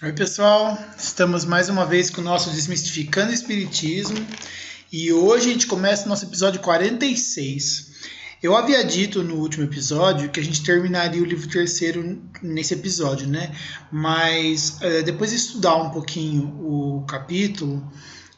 Oi, pessoal, estamos mais uma vez com o nosso Desmistificando o Espiritismo e hoje a gente começa o nosso episódio 46. Eu havia dito no último episódio que a gente terminaria o livro terceiro nesse episódio, né? Mas depois de estudar um pouquinho o capítulo,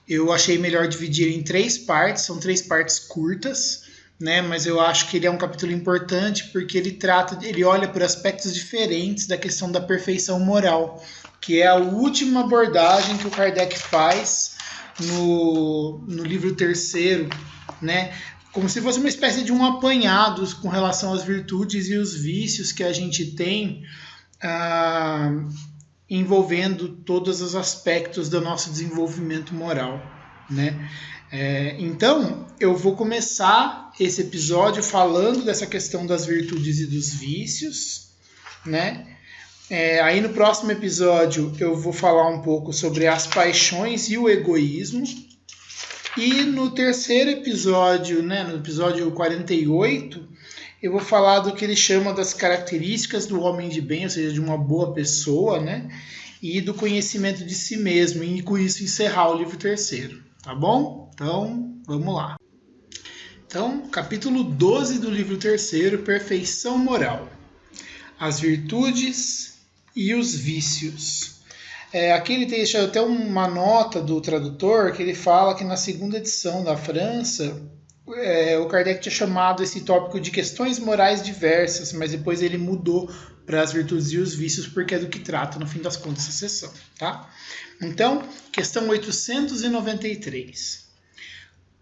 eu achei melhor dividir em três partes, são três partes curtas, né? Mas eu acho que ele é um capítulo importante porque ele olha por aspectos diferentes da questão da perfeição moral, que é a última abordagem que o Kardec faz no livro terceiro, né? Como se fosse uma espécie de um apanhado com relação às virtudes e os vícios que a gente tem envolvendo todos os aspectos do nosso desenvolvimento moral, né? Então, eu vou começar esse episódio falando dessa questão das virtudes e dos vícios, né? Aí no próximo episódio eu vou falar um pouco sobre as paixões e o egoísmo. E no terceiro episódio, né, no episódio 48, eu vou falar do que ele chama das características do homem de bem, ou seja, de uma boa pessoa, né? E do conhecimento de si mesmo, e com isso encerrar o livro terceiro, tá bom? Então, vamos lá. Então, capítulo 12 do livro terceiro, Perfeição Moral. As virtudes e os vícios. Aqui ele deixa até uma nota do tradutor que ele fala que na segunda edição da França o Kardec tinha chamado esse tópico de questões morais diversas, mas depois ele mudou para as virtudes e os vícios porque é do que trata no fim das contas essa sessão, tá? Então, questão 893.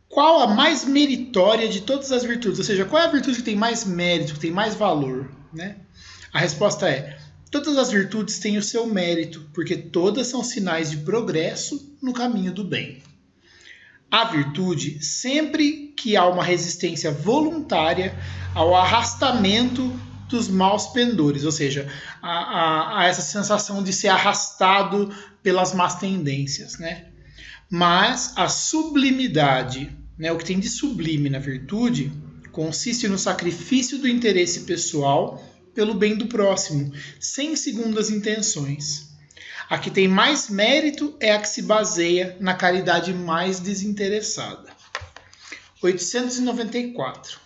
Qual a mais meritória de todas as virtudes? Ou seja, qual é a virtude que tem mais mérito, que tem mais valor, né? A resposta é: todas as virtudes têm o seu mérito, porque todas são sinais de progresso no caminho do bem. A virtude, sempre que há uma resistência voluntária ao arrastamento dos maus pendores, ou seja, a essa sensação de ser arrastado pelas más tendências, né? Mas a sublimidade, né, o que tem de sublime na virtude, consiste no sacrifício do interesse pessoal pelo bem do próximo, sem segundas intenções. A que tem mais mérito é a que se baseia na caridade mais desinteressada. 894.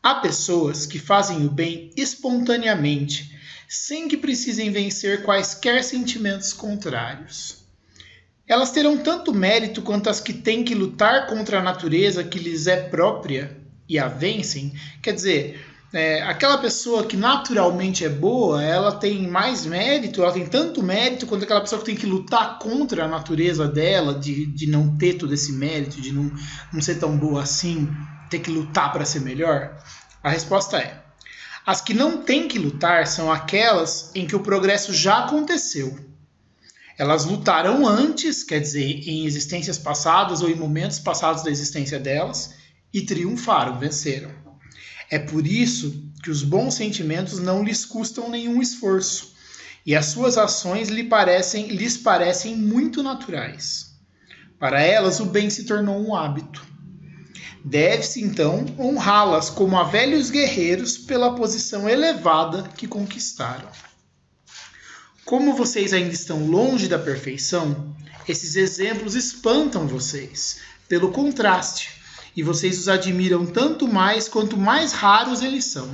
Há pessoas que fazem o bem espontaneamente, sem que precisem vencer quaisquer sentimentos contrários. Elas terão tanto mérito quanto as que têm que lutar contra a natureza que lhes é própria e a vencem. Quer dizer, aquela pessoa que naturalmente é boa, ela tem mais mérito, ela tem tanto mérito quanto aquela pessoa que tem que lutar contra a natureza dela, de não ter todo esse mérito, de não ser tão boa assim, ter que lutar para ser melhor? A resposta é: as que não têm que lutar são aquelas em que o progresso já aconteceu. Elas lutaram antes, quer dizer, em existências passadas ou em momentos passados da existência delas, e triunfaram, venceram. É por isso que os bons sentimentos não lhes custam nenhum esforço, e as suas ações lhes parecem muito naturais. Para elas, o bem se tornou um hábito. Deve-se, então, honrá-las como a velhos guerreiros pela posição elevada que conquistaram. Como vocês ainda estão longe da perfeição, esses exemplos espantam vocês, pelo contraste, e vocês os admiram tanto mais quanto mais raros eles são.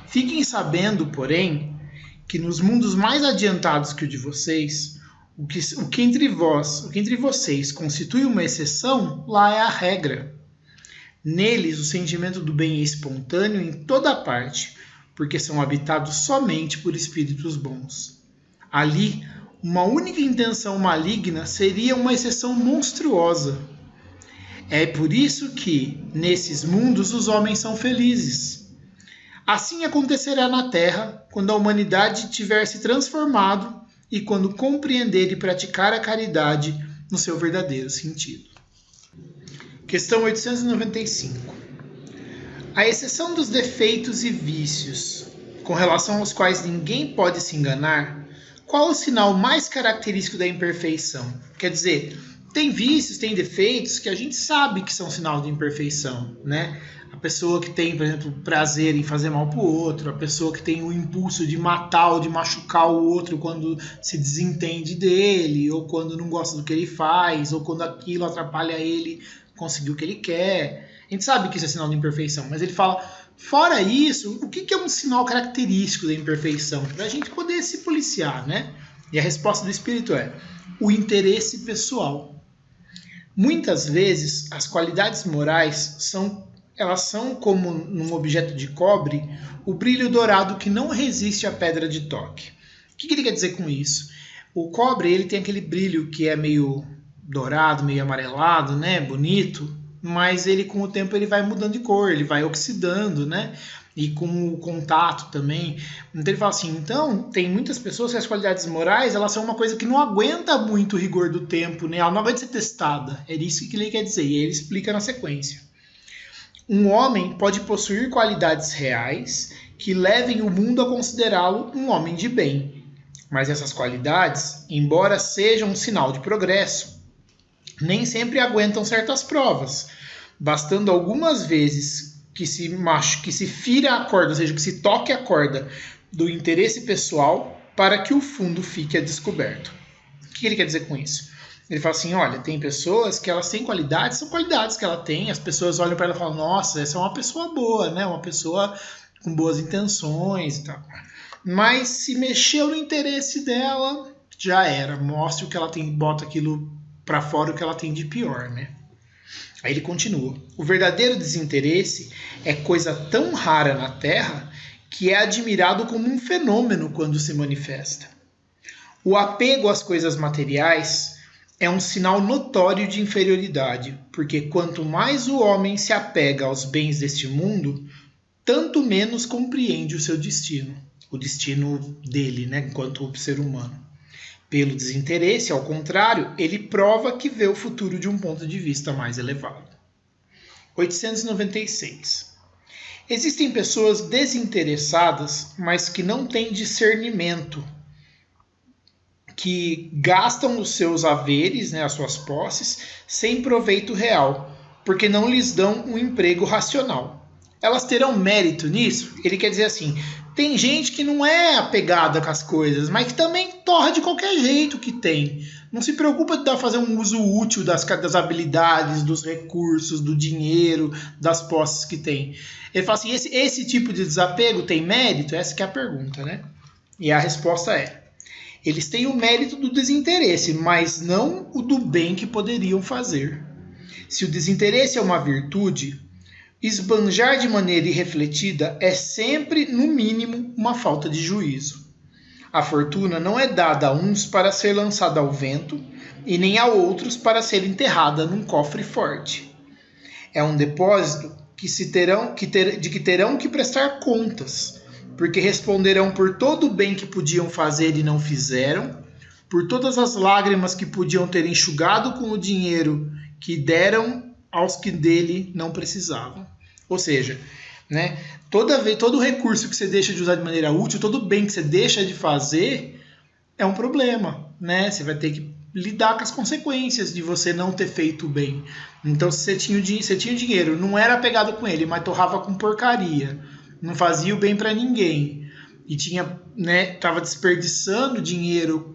Fiquem sabendo, porém, que nos mundos mais adiantados que o de vocês, o que entre vocês constitui uma exceção, lá é a regra. Neles o sentimento do bem é espontâneo em toda parte, porque são habitados somente por espíritos bons. Ali, uma única intenção maligna seria uma exceção monstruosa. É por isso que, nesses mundos, os homens são felizes. Assim acontecerá na Terra, quando a humanidade tiver se transformado e quando compreender e praticar a caridade no seu verdadeiro sentido. Questão 895. À exceção dos defeitos e vícios, com relação aos quais ninguém pode se enganar, qual o sinal mais característico da imperfeição? Quer dizer, tem vícios, tem defeitos que a gente sabe que são sinal de imperfeição, né? A pessoa que tem, por exemplo, prazer em fazer mal pro outro, a pessoa que tem o impulso de matar ou de machucar o outro quando se desentende dele, ou quando não gosta do que ele faz, ou quando aquilo atrapalha ele conseguir o que ele quer. A gente sabe que isso é sinal de imperfeição, mas ele fala, fora isso, o que é um sinal característico da imperfeição? Para a gente poder se policiar, né? E a resposta do Espírito é o interesse pessoal. Muitas vezes, as qualidades morais são como num objeto de cobre, o brilho dourado que não resiste à pedra de toque. O que ele quer dizer com isso? O cobre ele tem aquele brilho que é meio dourado, meio amarelado, né, bonito, mas ele com o tempo ele vai mudando de cor, ele vai oxidando, né? E com o contato também. Então ele fala assim, então tem muitas pessoas que as qualidades morais elas são uma coisa que não aguenta muito o rigor do tempo, né? Ela não aguenta ser testada. É isso que ele quer dizer, e ele explica na sequência. Um homem pode possuir qualidades reais que levem o mundo a considerá-lo um homem de bem. Mas essas qualidades, embora sejam um sinal de progresso, nem sempre aguentam certas provas, bastando algumas vezes que se fira a corda, ou seja, que se toque a corda do interesse pessoal para que o fundo fique a descoberto. O que ele quer dizer com isso? Ele fala assim, olha, tem pessoas que elas têm qualidades, são qualidades que ela tem, as pessoas olham para ela e falam, nossa, essa é uma pessoa boa, né? Uma pessoa com boas intenções e tal. Mas se mexeu no interesse dela, já era. Mostra o que ela tem, bota aquilo para fora, o que ela tem de pior, né? Aí ele continua. O verdadeiro desinteresse é coisa tão rara na Terra que é admirado como um fenômeno quando se manifesta. O apego às coisas materiais é um sinal notório de inferioridade, porque quanto mais o homem se apega aos bens deste mundo, tanto menos compreende o seu destino, o destino dele, né, enquanto ser humano. Pelo desinteresse, ao contrário, ele prova que vê o futuro de um ponto de vista mais elevado. 896. Existem pessoas desinteressadas, mas que não têm discernimento, que gastam os seus haveres, né, as suas posses, sem proveito real, porque não lhes dão um emprego racional. Elas terão mérito nisso? Ele quer dizer assim, tem gente que não é apegada com as coisas, mas que também torra de qualquer jeito que tem. Não se preocupa de fazer um uso útil das habilidades, dos recursos, do dinheiro, das posses que tem. Ele fala assim, esse tipo de desapego tem mérito? Essa que é a pergunta, né? E a resposta é, eles têm o mérito do desinteresse, mas não o do bem que poderiam fazer. Se o desinteresse é uma virtude, esbanjar de maneira irrefletida é sempre, no mínimo, uma falta de juízo. A fortuna não é dada a uns para ser lançada ao vento e nem a outros para ser enterrada num cofre forte. É um depósito de que terão que prestar contas, porque responderão por todo o bem que podiam fazer e não fizeram, por todas as lágrimas que podiam ter enxugado com o dinheiro que deram aos que dele não precisavam. Ou seja, né, todo recurso que você deixa de usar de maneira útil, todo bem que você deixa de fazer, é um problema. Né? Você vai ter que lidar com as consequências de você não ter feito o bem. Então, se você tinha o dinheiro, não era apegado com ele, mas torrava com porcaria, não fazia o bem para ninguém, e estava desperdiçando dinheiro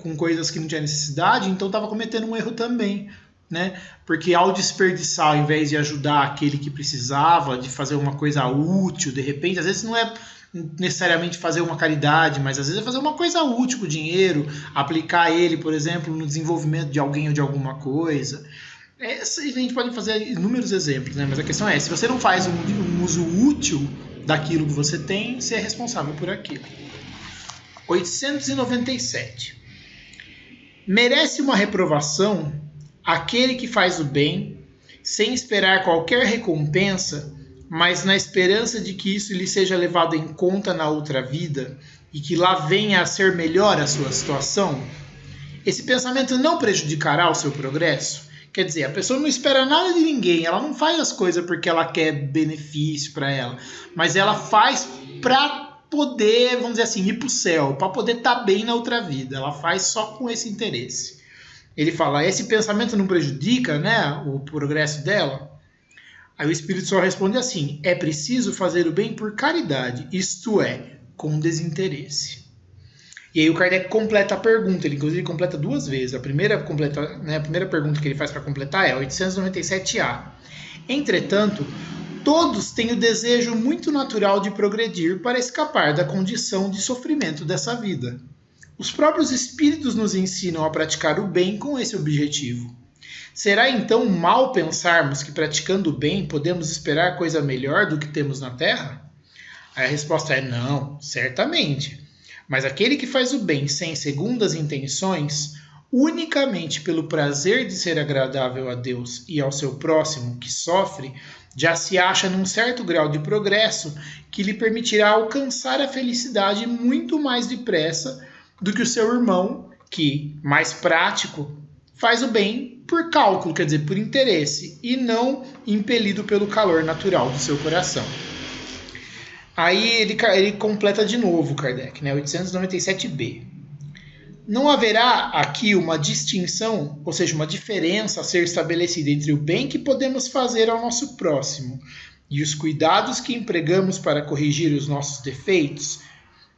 com coisas que não tinha necessidade, então estava cometendo um erro também. Né? Porque ao desperdiçar, ao invés de ajudar aquele que precisava, de fazer uma coisa útil, de repente, às vezes não é necessariamente fazer uma caridade, mas às vezes é fazer uma coisa útil com o dinheiro, aplicar ele, por exemplo, no desenvolvimento de alguém ou de alguma coisa. A gente pode fazer inúmeros exemplos, né? Mas a questão é, se você não faz um uso útil daquilo que você tem, você é responsável por aquilo. 897. Merece uma reprovação aquele que faz o bem, sem esperar qualquer recompensa, mas na esperança de que isso lhe seja levado em conta na outra vida e que lá venha a ser melhor a sua situação? Esse pensamento não prejudicará o seu progresso? Quer dizer, a pessoa não espera nada de ninguém, ela não faz as coisas porque ela quer benefício para ela, mas ela faz para poder, vamos dizer assim, ir para o céu, para poder estar bem na outra vida. Ela faz só com esse interesse. Ele fala, esse pensamento não prejudica, né, o progresso dela? Aí o Espírito só responde assim, é preciso fazer o bem por caridade, isto é, com desinteresse. E aí o Kardec completa a pergunta, ele inclusive completa duas vezes. A primeira pergunta que ele faz para completar é 897A. Entretanto, todos têm o desejo muito natural de progredir para escapar da condição de sofrimento dessa vida. Os próprios espíritos nos ensinam a praticar o bem com esse objetivo. Será então mal pensarmos que praticando o bem podemos esperar coisa melhor do que temos na Terra? Aí a resposta é não, certamente. Mas aquele que faz o bem sem segundas intenções, unicamente pelo prazer de ser agradável a Deus e ao seu próximo que sofre, já se acha num certo grau de progresso que lhe permitirá alcançar a felicidade muito mais depressa do que o seu irmão, que, mais prático, faz o bem por cálculo, quer dizer, por interesse, e não impelido pelo calor natural do seu coração. Aí ele completa de novo, Kardec, né, 897b. Não haverá aqui uma distinção, ou seja, uma diferença a ser estabelecida entre o bem que podemos fazer ao nosso próximo e os cuidados que empregamos para corrigir os nossos defeitos?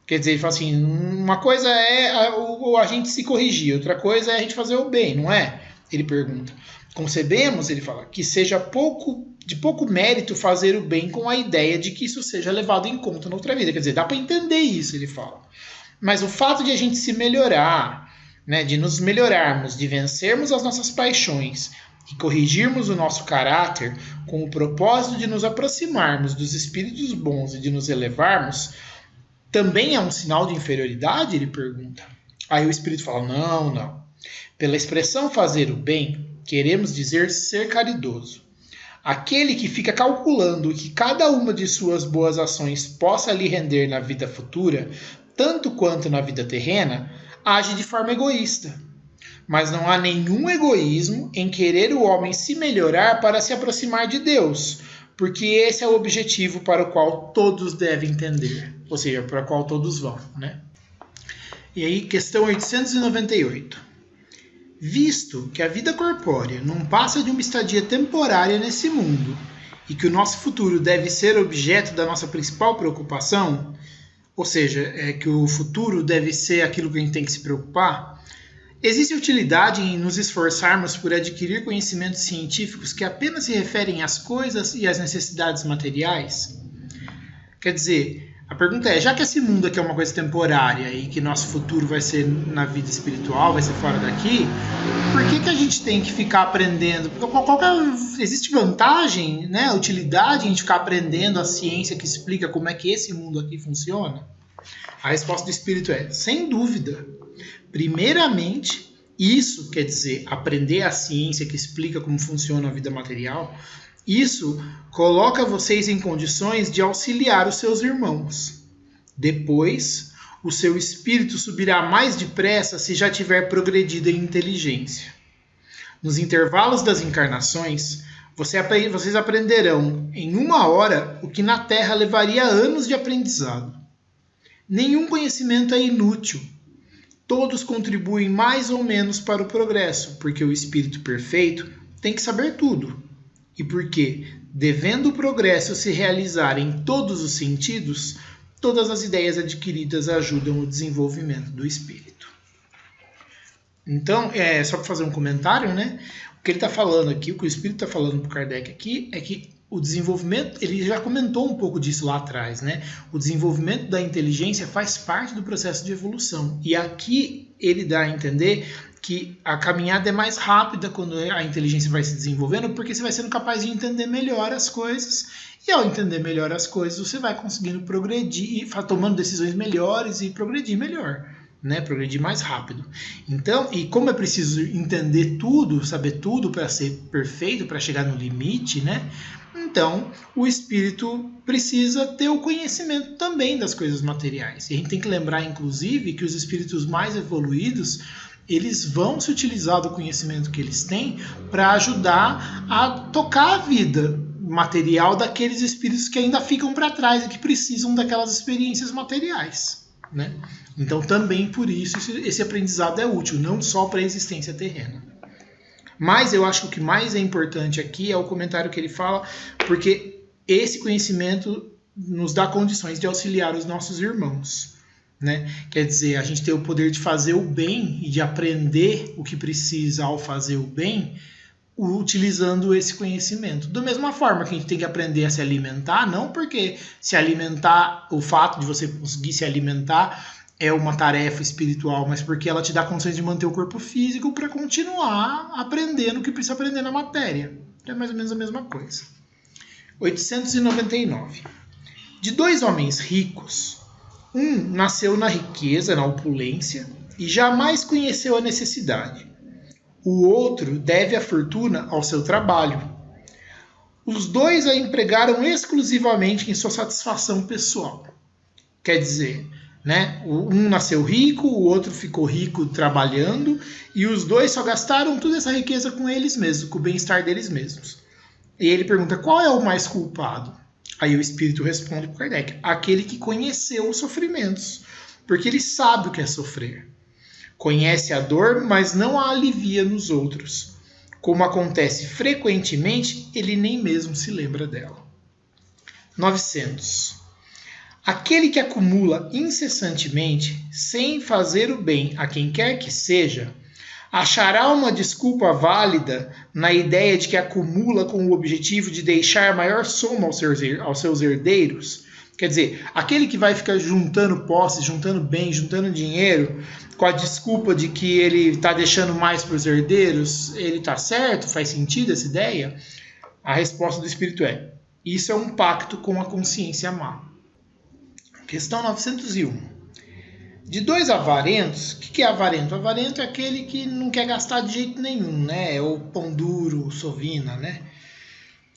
Quer dizer, ele fala assim, uma coisa é a gente se corrigir, outra coisa é a gente fazer o bem, não é? Ele pergunta. Concebemos, ele fala, que seja de pouco mérito fazer o bem com a ideia de que isso seja levado em conta na outra vida. Quer dizer, dá para entender isso, ele fala. Mas o fato de a gente se melhorar, né, de nos melhorarmos, de vencermos as nossas paixões e corrigirmos o nosso caráter com o propósito de nos aproximarmos dos espíritos bons e de nos elevarmos, também é um sinal de inferioridade? Ele pergunta. Aí o espírito fala, não. Pela expressão fazer o bem, queremos dizer ser caridoso. Aquele que fica calculando que cada uma de suas boas ações possa lhe render na vida futura, tanto quanto na vida terrena, age de forma egoísta. Mas não há nenhum egoísmo em querer o homem se melhorar para se aproximar de Deus, porque esse é o objetivo para o qual todos devem tender, ou seja, para o qual todos vão, né? E aí, questão 898. Visto que a vida corpórea não passa de uma estadia temporária nesse mundo e que o nosso futuro deve ser objeto da nossa principal preocupação, ou seja, que o futuro deve ser aquilo que a gente tem que se preocupar, existe utilidade em nos esforçarmos por adquirir conhecimentos científicos que apenas se referem às coisas e às necessidades materiais? Quer dizer, a pergunta é, já que esse mundo aqui é uma coisa temporária e que nosso futuro vai ser na vida espiritual, vai ser fora daqui, por que a gente tem que ficar aprendendo? Existe vantagem, né, utilidade em a gente ficar aprendendo a ciência que explica como é que esse mundo aqui funciona? A resposta do espírito é, sem dúvida. Primeiramente, isso quer dizer aprender a ciência que explica como funciona a vida material. Isso coloca vocês em condições de auxiliar os seus irmãos. Depois, o seu espírito subirá mais depressa se já tiver progredido em inteligência. Nos intervalos das encarnações, vocês aprenderão em 1 hora o que na Terra levaria anos de aprendizado. Nenhum conhecimento é inútil. Todos contribuem mais ou menos para o progresso, porque o espírito perfeito tem que saber tudo. E porque, devendo o progresso se realizar em todos os sentidos, todas as ideias adquiridas ajudam o desenvolvimento do espírito. Então, só para fazer um comentário, né? O que ele está falando aqui, o que o espírito está falando para o Kardec aqui, é que o desenvolvimento, ele já comentou um pouco disso lá atrás, né? O desenvolvimento da inteligência faz parte do processo de evolução. E aqui ele dá a entender que a caminhada é mais rápida quando a inteligência vai se desenvolvendo, porque você vai sendo capaz de entender melhor as coisas, e ao entender melhor as coisas, você vai conseguindo progredir, tomando decisões melhores e progredir melhor, né? Progredir mais rápido. Então, e como é preciso entender tudo, saber tudo para ser perfeito, para chegar no limite, né? Então, o espírito precisa ter o conhecimento também das coisas materiais. E a gente tem que lembrar, inclusive, que os espíritos mais evoluídos, eles vão se utilizar do conhecimento que eles têm para ajudar a tocar a vida material daqueles espíritos que ainda ficam para trás e que precisam daquelas experiências materiais. né? Então também por isso esse aprendizado é útil, não só para a existência terrena. Mas eu acho que o que mais é importante aqui é o comentário que ele fala, porque esse conhecimento nos dá condições de auxiliar os nossos irmãos, né? Quer dizer, a gente tem o poder de fazer o bem e de aprender o que precisa ao fazer o bem, utilizando esse conhecimento. Da mesma forma que a gente tem que aprender a se alimentar, não porque se alimentar, o fato de você conseguir se alimentar é uma tarefa espiritual, mas porque ela te dá condições de manter o corpo físico para continuar aprendendo o que precisa aprender na matéria. É mais ou menos a mesma coisa. 899. De dois homens ricos, um nasceu na riqueza, na opulência, e jamais conheceu a necessidade. O outro deve a fortuna ao seu trabalho. Os dois a empregaram exclusivamente em sua satisfação pessoal. Quer dizer, né, um nasceu rico, o outro ficou rico trabalhando, e os dois só gastaram toda essa riqueza com eles mesmos, com o bem-estar deles mesmos. E ele pergunta, qual é o mais culpado? Aí o espírito responde para Kardec, aquele que conheceu os sofrimentos, porque ele sabe o que é sofrer. Conhece a dor, mas não a alivia nos outros. Como acontece frequentemente, ele nem mesmo se lembra dela. 900. Aquele que acumula incessantemente, sem fazer o bem a quem quer que seja, achará uma desculpa válida na ideia de que acumula com o objetivo de deixar maior soma aos seus herdeiros. Quer dizer, aquele que vai ficar juntando posses, juntando bens, juntando dinheiro, com a desculpa de que ele está deixando mais para os herdeiros, ele está certo? Faz sentido essa ideia? A resposta do Espírito é, isso é um pacto com a consciência má. Questão 901. De dois avarentos, o que é avarento? Avarento é aquele que não quer gastar de jeito nenhum, né? É o pão duro, o sovina, né?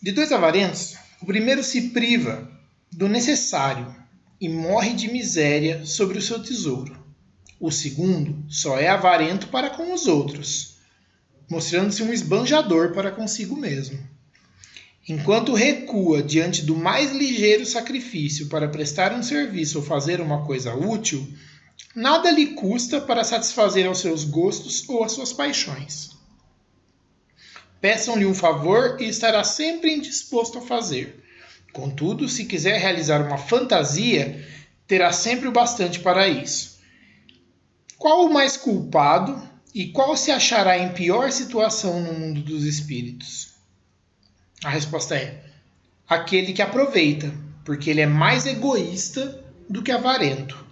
De dois avarentos, o primeiro se priva do necessário e morre de miséria sobre o seu tesouro. O segundo só é avarento para com os outros, mostrando-se um esbanjador para consigo mesmo. Enquanto recua diante do mais ligeiro sacrifício para prestar um serviço ou fazer uma coisa útil, nada lhe custa para satisfazer aos seus gostos ou às suas paixões. Peçam-lhe um favor e estará sempre indisposto a fazer. Contudo, se quiser realizar uma fantasia, terá sempre o bastante para isso. Qual o mais culpado e qual se achará em pior situação no mundo dos espíritos? A resposta é aquele que aproveita, porque ele é mais egoísta do que avarento.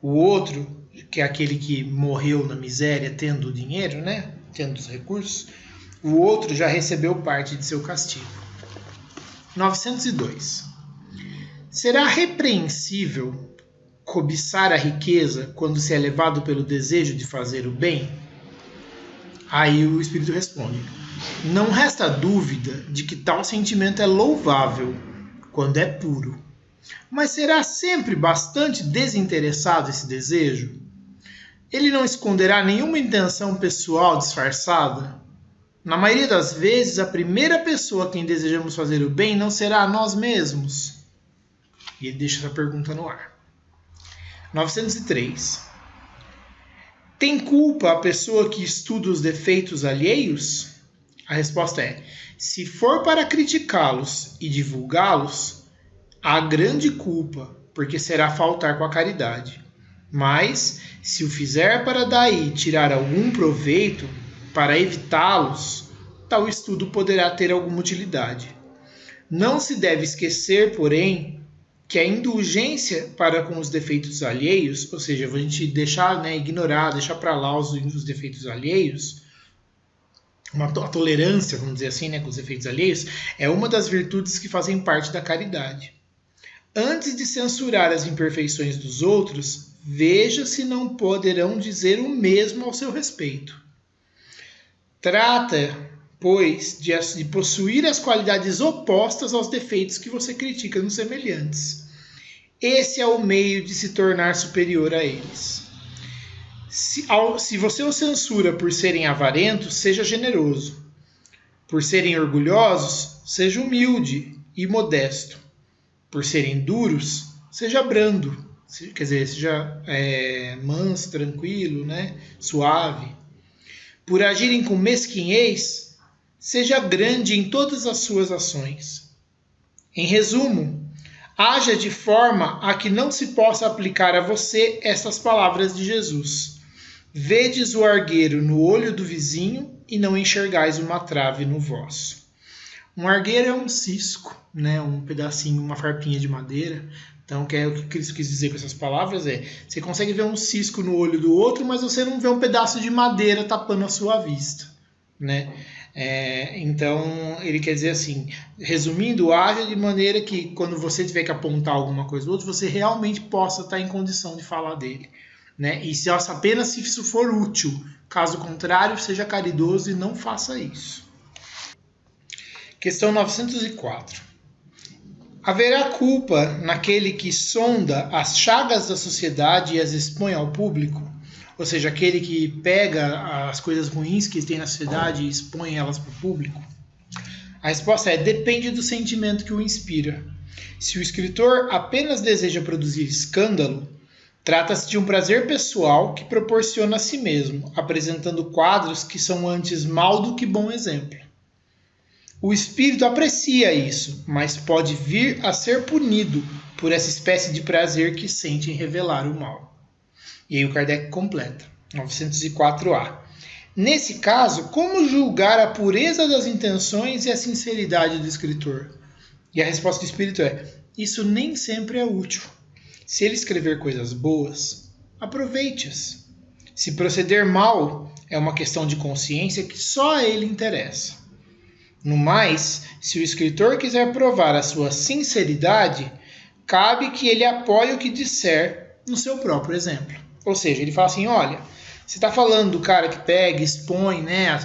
O outro, que é aquele que morreu na miséria tendo o dinheiro, né? Tendo os recursos, o outro já recebeu parte de seu castigo. 902. Será repreensível cobiçar a riqueza quando se é levado pelo desejo de fazer o bem? Aí o Espírito responde, não resta dúvida de que tal sentimento é louvável quando é puro. Mas será sempre bastante desinteressado esse desejo? Ele não esconderá nenhuma intenção pessoal disfarçada? Na maioria das vezes, a primeira pessoa a quem desejamos fazer o bem não será a nós mesmos? E ele deixa essa pergunta no ar. 903. Tem culpa a pessoa que estuda os defeitos alheios? A resposta é, se for para criticá-los e divulgá-los, há grande culpa, porque será faltar com a caridade. Mas, se o fizer para daí tirar algum proveito, para evitá-los, tal estudo poderá ter alguma utilidade. Não se deve esquecer, porém, que a indulgência para com os defeitos alheios, ou seja, a gente deixar, ignorar, deixar para lá os defeitos alheios, a tolerância, vamos dizer assim, com os defeitos alheios, é uma das virtudes que fazem parte da caridade. Antes de censurar as imperfeições dos outros, veja se não poderão dizer o mesmo ao seu respeito. Trata, pois, de possuir as qualidades opostas aos defeitos que você critica nos semelhantes. Esse é o meio de se tornar superior a eles. Se você os censura por serem avarentos, seja generoso. Por serem orgulhosos, seja humilde e modesto. Por serem duros, seja brando, quer dizer, seja manso, tranquilo, né? Suave. Por agirem com mesquinhez, seja grande em todas as suas ações. Em resumo, haja de forma a que não se possa aplicar a você estas palavras de Jesus. Vedes o argueiro no olho do vizinho e não enxergais uma trave no vosso. Um argueiro é um cisco, né? Um pedacinho, uma farpinha de madeira. Então, o que Cristo quis dizer com essas palavras você consegue ver um cisco no olho do outro, mas você não vê um pedaço de madeira tapando a sua vista, né? Então, ele quer dizer assim, resumindo, haja de maneira que quando você tiver que apontar alguma coisa do outro, você realmente possa estar em condição de falar dele, né? E apenas se isso for útil. Caso contrário, seja caridoso e não faça isso. Questão 904. Haverá culpa naquele que sonda as chagas da sociedade e as expõe ao público? Ou seja, aquele que pega as coisas ruins que tem na sociedade e expõe elas para o público? A resposta é: depende do sentimento que o inspira. Se o escritor apenas deseja produzir escândalo, trata-se de um prazer pessoal que proporciona a si mesmo, apresentando quadros que são antes mal do que bom exemplo. O espírito aprecia isso, mas pode vir a ser punido por essa espécie de prazer que sente em revelar o mal. E aí o Kardec completa, 904A. Nesse caso, como julgar a pureza das intenções e a sinceridade do escritor? E a resposta do espírito é: isso nem sempre é útil. Se ele escrever coisas boas, aproveite-as. Se proceder mal, é uma questão de consciência que só a ele interessa. No mais, se o escritor quiser provar a sua sinceridade, cabe que ele apoie o que disser no seu próprio exemplo. Ou seja, ele fala assim: olha, você está falando do cara que pega, expõe, né,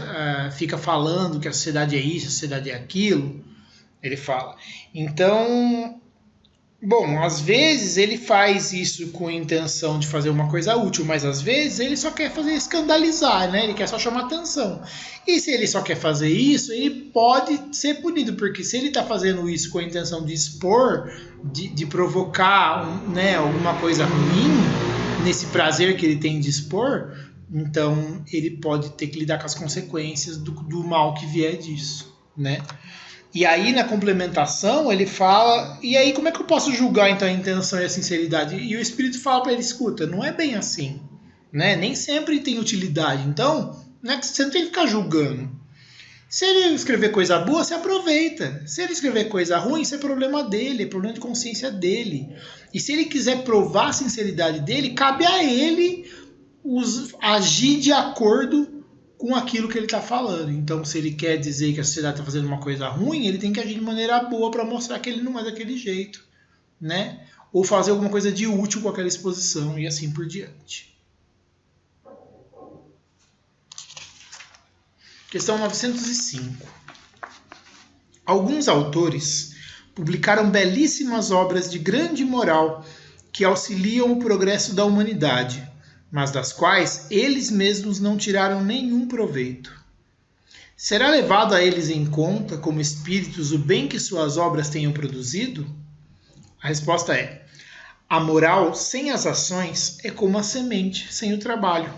fica falando que a sociedade é isso, a sociedade é aquilo. Ele fala. Então, bom, às vezes ele faz isso com a intenção de fazer uma coisa útil, mas às vezes ele só quer fazer escandalizar, né? Ele quer só chamar atenção. E se ele só quer fazer isso, ele pode ser punido, porque se ele está fazendo isso com a intenção de expor, de provocar, né, alguma coisa ruim, nesse prazer que ele tem de expor, então ele pode ter que lidar com as consequências do mal que vier disso, né? E aí, na complementação, ele fala: e aí, como é que eu posso julgar então a intenção e a sinceridade? E o Espírito fala para ele: escuta, não é bem assim, né? Nem sempre tem utilidade. Então, né, você não tem que ficar julgando. Se ele escrever coisa boa, você aproveita. Se ele escrever coisa ruim, isso é problema dele, é problema de consciência dele. E se ele quiser provar a sinceridade dele, cabe a ele agir de acordo com aquilo que ele está falando. Então, se ele quer dizer que a sociedade está fazendo uma coisa ruim, ele tem que agir de maneira boa para mostrar que ele não é daquele jeito, né? Ou fazer alguma coisa de útil com aquela exposição e assim por diante. Questão 905. Alguns autores publicaram belíssimas obras de grande moral que auxiliam o progresso da humanidade, mas das quais eles mesmos não tiraram nenhum proveito. Será levado a eles em conta, como espíritos, o bem que suas obras tenham produzido? A resposta é: a moral sem as ações é como a semente sem o trabalho.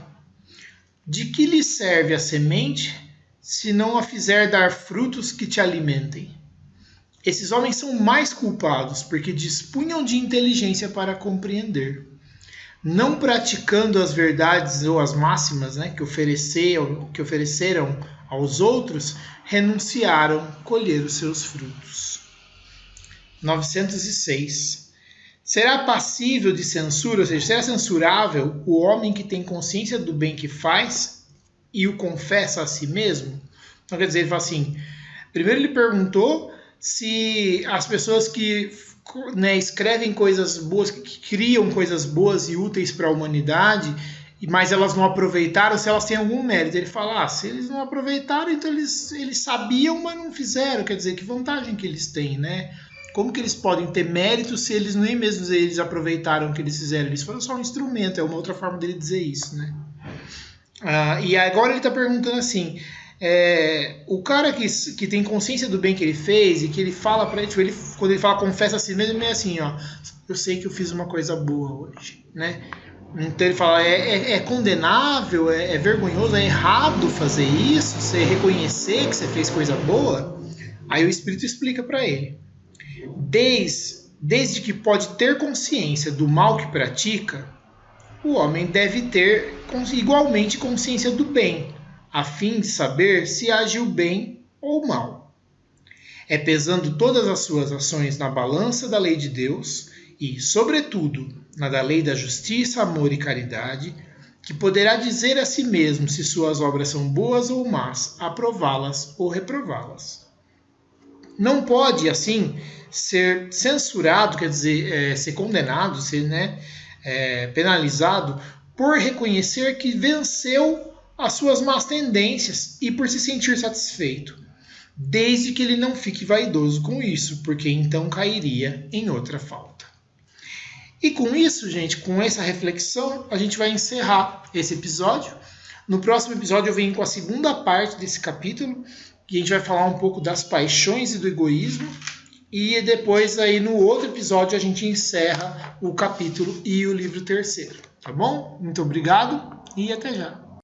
De que lhe serve a semente se não a fizer dar frutos que te alimentem? Esses homens são mais culpados porque dispunham de inteligência para compreender. Não praticando as verdades ou as máximas, né, que ofereceram aos outros, renunciaram colher os seus frutos. 906. Será passível de censura, ou seja, será censurável o homem que tem consciência do bem que faz e o confessa a si mesmo? Então, quer dizer, ele fala assim, primeiro ele perguntou se as pessoas que, né, escrevem coisas boas, que criam coisas boas e úteis para a humanidade, mas elas não aproveitaram, se elas têm algum mérito. Ele fala: se eles não aproveitaram, então eles sabiam, mas não fizeram. Quer dizer, que vantagem que eles têm, né? Como que eles podem ter mérito se eles nem mesmo eles aproveitaram o que eles fizeram? Eles foram só um instrumento, é uma outra forma dele dizer isso, né? E agora ele está perguntando assim: O cara que tem consciência do bem que ele fez e que ele fala pra ele, tipo, quando ele fala confessa a si mesmo, ele é assim, ó, eu sei que eu fiz uma coisa boa hoje, né? Então ele fala, é condenável, é vergonhoso, é errado fazer isso, você reconhecer que você fez coisa boa. Aí o Espírito explica para ele. Desde que pode ter consciência do mal que pratica, o homem deve ter igualmente consciência do bem, a fim de saber se agiu bem ou mal. É pesando todas as suas ações na balança da lei de Deus e, sobretudo, na da lei da justiça, amor e caridade, que poderá dizer a si mesmo se suas obras são boas ou más, aprová-las ou reprová-las. Não pode, assim, ser censurado, quer dizer, ser condenado, ser penalizado por reconhecer que venceu as suas más tendências e por se sentir satisfeito, desde que ele não fique vaidoso com isso, porque então cairia em outra falta. E com isso, gente, com essa reflexão, a gente vai encerrar esse episódio. No próximo episódio eu venho com a segunda parte desse capítulo, que a gente vai falar um pouco das paixões e do egoísmo. E depois aí no outro episódio a gente encerra o capítulo e o livro terceiro, tá bom? Muito obrigado e até já.